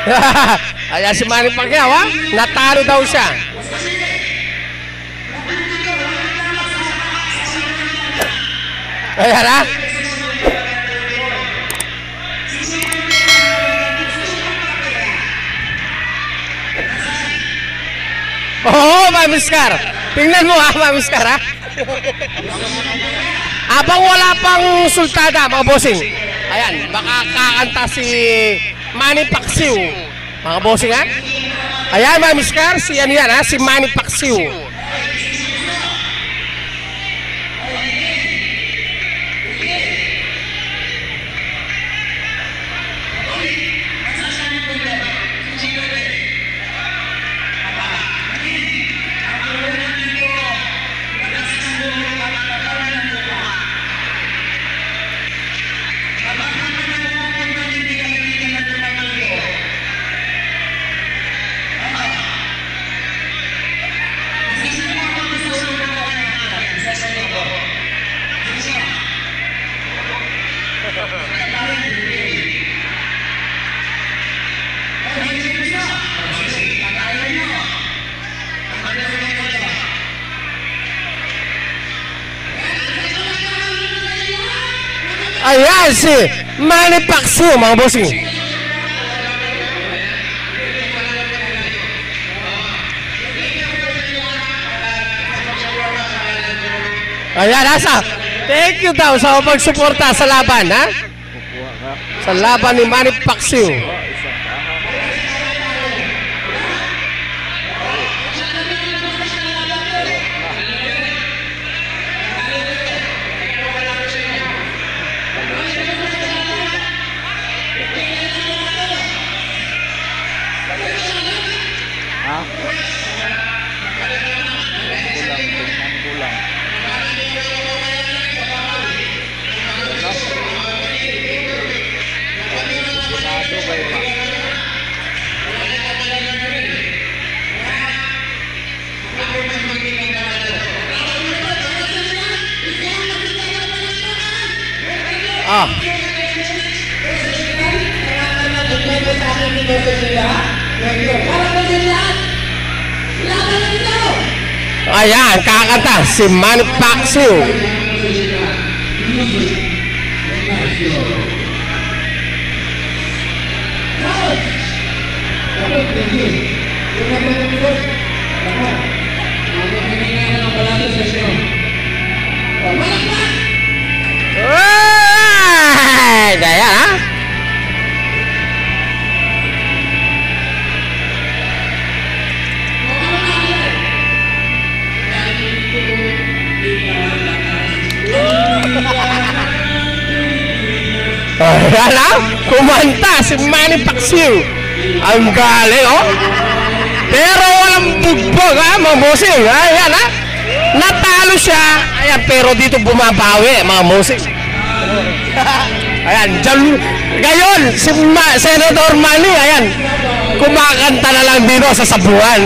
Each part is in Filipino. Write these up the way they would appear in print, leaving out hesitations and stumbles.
Ayan si Manny Pacquiao, ha? Natalo daw siya. Ayan, ha? Oo, Mamiskar. Tingnan mo, ha, Mamiskar, ha? Abang wala pang sultada, mga bossing. Ayan, baka kakanta si Manny Pacquiao, mga bossing, ha? Ayan, Mamiskar, si ano yan, ha? Si Manny Pacquiao. Ayan si Manny Pacquiao, mga bossing. Ayan, asa. Thank you daw sa pagsuporta sa laban, ha? Sa laban ni Manny Pacquiao. Ayan, kakanta si Manny Pacquiao. Gaya, ha? Ayan, ha? Kumanta si Manny Pacquiao. Ang galing, oh. Pero walang bugbog, ha, mga bossing. Ayan, ha? Natalo siya. Ayan, pero dito bumabawi, mga bossing. Ayan, dyan. Ngayon, si Senator Manny, ayan, kumakanta na lang dito sa sabuhan.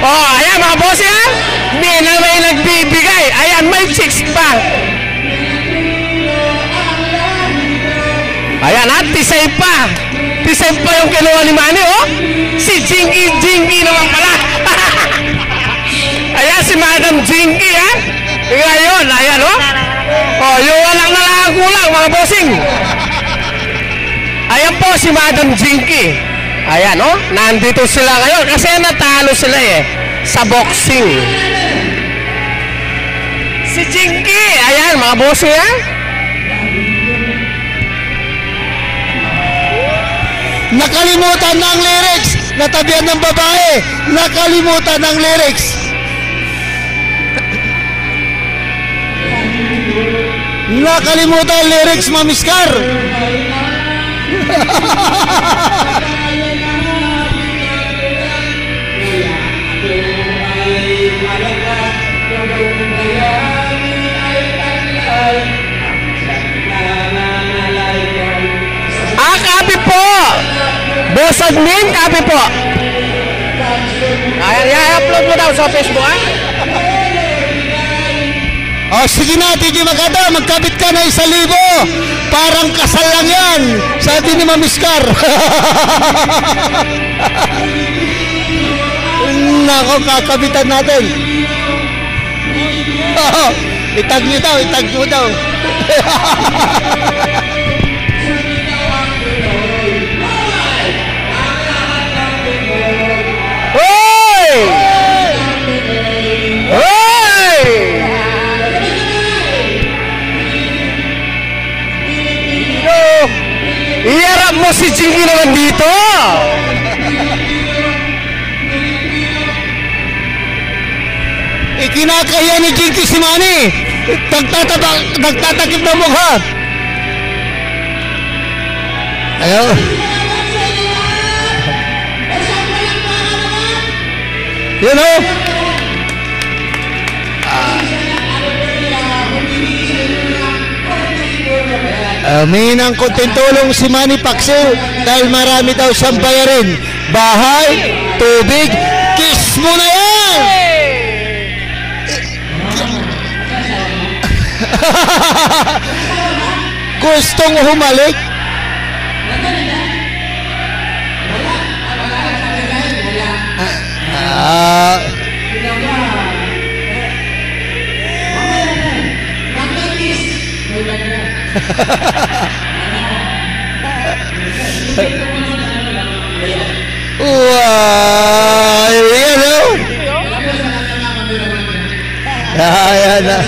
Oh, ayan mga boss, ha? May nagbibigay. Ayan, may chicks pa. Ayan, ha? Tisay pa. Tisay pa yung kinuha ni Manny, oh. Si Jinky naman pala. Ayan, si Madam Jinky, ha? Ngayon, ayan, oh. Oh, yung walang nalakulang, mga bossing. Ayan po si Madam Jinky. Ayan, oh. Nandito sila ngayon kasi natalo sila, eh. Sa boxing. Si Jinky. Ayan, mga bossing, ha? Nakalimutan ng lyrics. Natabihan ng babae. Nakalimutan ng lyrics. Nakalimutan ang lyrics, Mamiskar. Kapi po. Boss admin, kapi po. Ayan, i-upload mo daw sa Facebook, ha? O sige na, DJ Magado, magkabit ka na 1,000. Parang kasal lang yan. Sabi ni Mamiskar. Nako, kakabitan natin. Itag nyo daw, itag nyo daw. Hoy! Hoy! Iharap mo si Jinky naman dito. Ikinakaya ni Jinky si Manny. Nagtatakip na mukha. Ayaw. You know? May nang kontentulong si Manny Pacquiao dahil marami daw siyang bayarin. Bahay, tubig, kiss mo na yan! Gustong humalik? Wow, yan o. Yan na.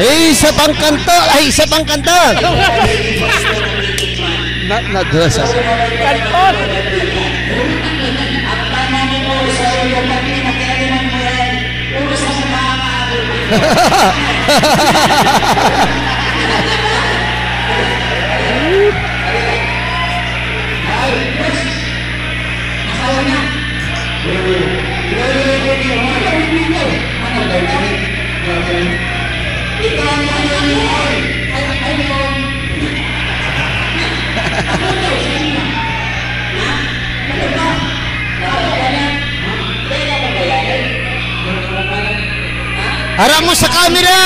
Isa pang kanto. Ay, isa pang kanta. Nagdasa. Kanton! Harap mo sa camera!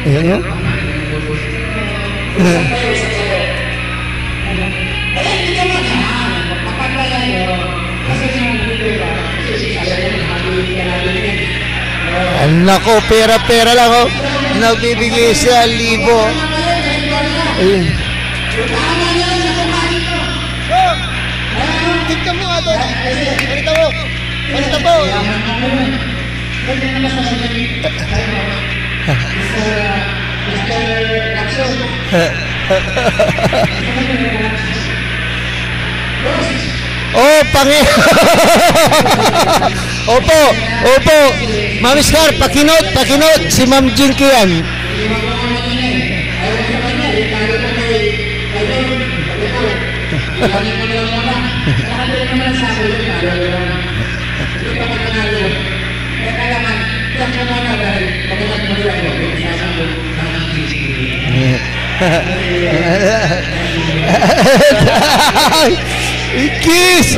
Ayan yan. Nako, pera-pera lang oh. Nagbibigay siya 1,000. Ayun. Tignan mo ato. Balita mo. Balita mo. Oh, Opo, opo. Mamiskar, pakinot si Ma'am Jinky yan. Kiss.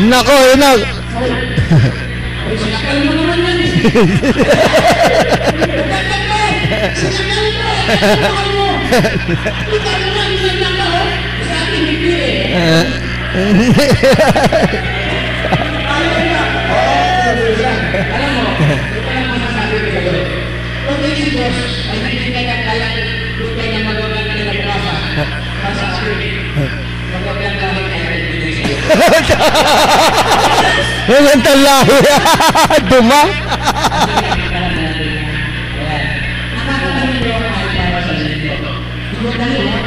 Nako, yun. Ang talahi. Duma. Nakakatawa ay para sa